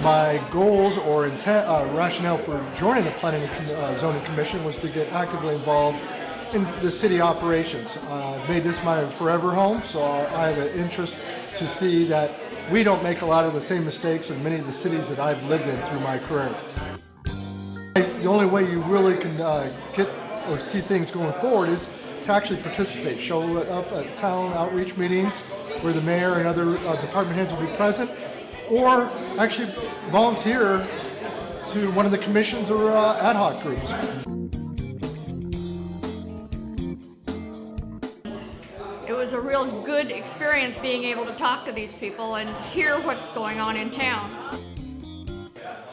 my goals or rationale for joining the Planning and Zoning Commission was to get actively involved in the city operations. I've made this my forever home, so I have an interest to see that we don't make a lot of the same mistakes in many of the cities that I've lived in through my career. The only way you really can get or see things going forward is to actually participate, show up at town outreach meetings where the mayor and other department heads will be present, or actually volunteer to one of the commissions or ad hoc groups. It was a real good experience being able to talk to these people and hear what's going on in town.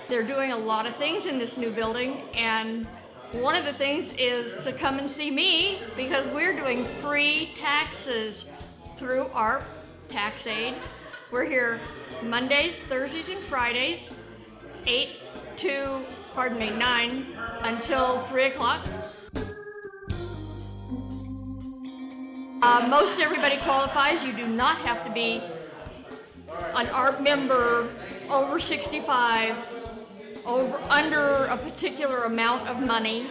They're doing a lot of things in this new building, and one of the things is to come and see me because we're doing free taxes through our tax aid. We're here Mondays, Thursdays, and Fridays, 9 until 3 o'clock. Most everybody qualifies. You do not have to be an ARP member, over 65, under a particular amount of money,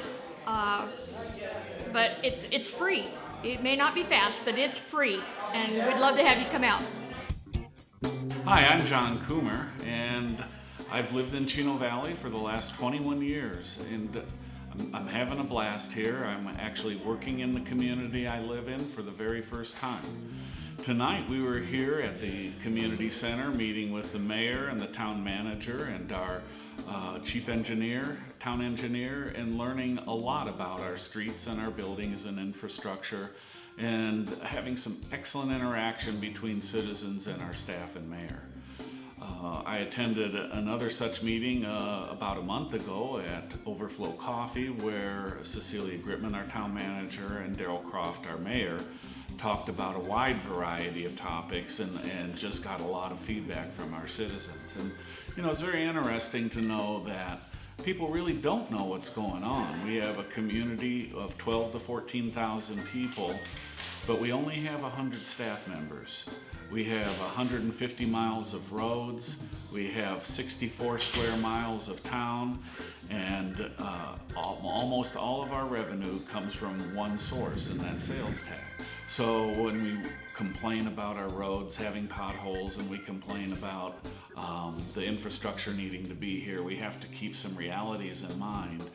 but it's free. It may not be fast, but it's free, and we'd love to have you come out. Hi, I'm John Coomer, and I've lived in Chino Valley for the last 21 years, and I'm having a blast here. I'm actually working in the community I live in for the very first time. Tonight we were here at the community center meeting with the mayor and the town manager and our chief engineer, town engineer, and learning a lot about our streets and our buildings and infrastructure, and having some excellent interaction between citizens and our staff and mayor. I attended another such meeting about a month ago at Overflow Coffee, where Cecilia Gritman, our town manager, and Daryl Croft, our mayor, talked about a wide variety of topics and just got a lot of feedback from our citizens. And you know, it's very interesting to know that people really don't know what's going on. We have a community of 12 to 14,000 people, but we only have 100 staff members. We have 150 miles of roads, we have 64 square miles of town, and almost all of our revenue comes from one source, and that's sales tax. So when we complain about our roads having potholes and we complain about the infrastructure needing to be here, we have to keep some realities in mind.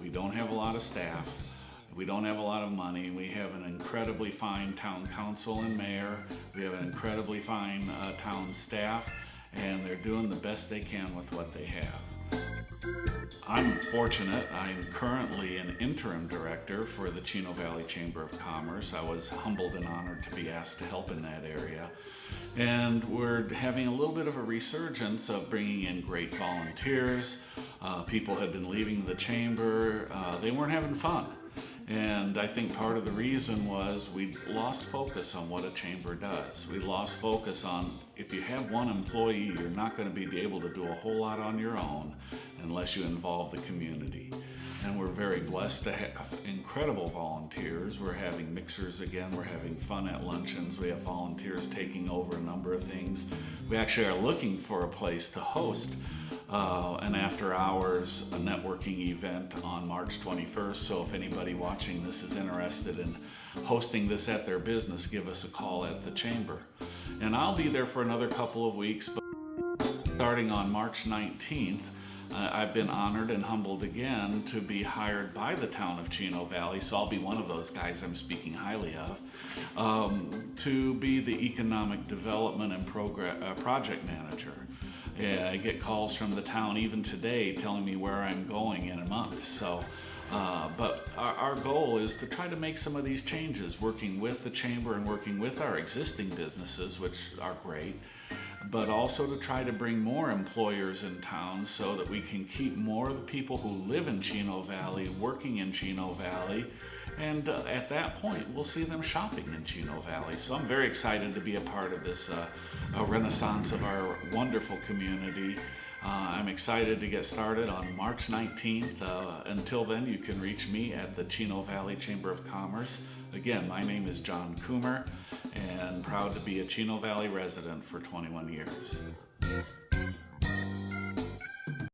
We don't have a lot of staff. We don't have a lot of money. We have an incredibly fine town council and mayor. We have an incredibly fine town staff, and they're doing the best they can with what they have. I'm fortunate. I'm currently an interim director for the Chino Valley Chamber of Commerce. I was humbled and honored to be asked to help in that area. And we're having a little bit of a resurgence of bringing in great volunteers. People had been leaving the chamber. They weren't having fun. And I think part of the reason was we lost focus on what a chamber does. We lost focus on, if you have one employee, you're not going to be able to do a whole lot on your own unless you involve the community. And we're very blessed to have incredible volunteers. We're having mixers again. We're having fun at luncheons. We have volunteers taking over a number of things. We actually are looking for a place to host an after-hours networking event on March 21st. So if anybody watching this is interested in hosting this at their business, give us a call at the chamber. And I'll be there for another couple of weeks, but starting on March 19th, I've been honored and humbled again to be hired by the town of Chino Valley, so I'll be one of those guys I'm speaking highly of, to be the economic development and project manager. I get calls from the town even today telling me where I'm going in a month. So, but our goal is to try to make some of these changes, working with the chamber and working with our existing businesses, which are great, but also to try to bring more employers in town so that we can keep more of the people who live in Chino Valley working in Chino Valley, and at that point we'll see them shopping in Chino Valley. So I'm very excited to be a part of this renaissance of our wonderful community. I'm excited to get started on March 19th. Until then, you can reach me at the Chino Valley Chamber of Commerce. Again, my name is John Coomer, and proud to be a Chino Valley resident for 21 years.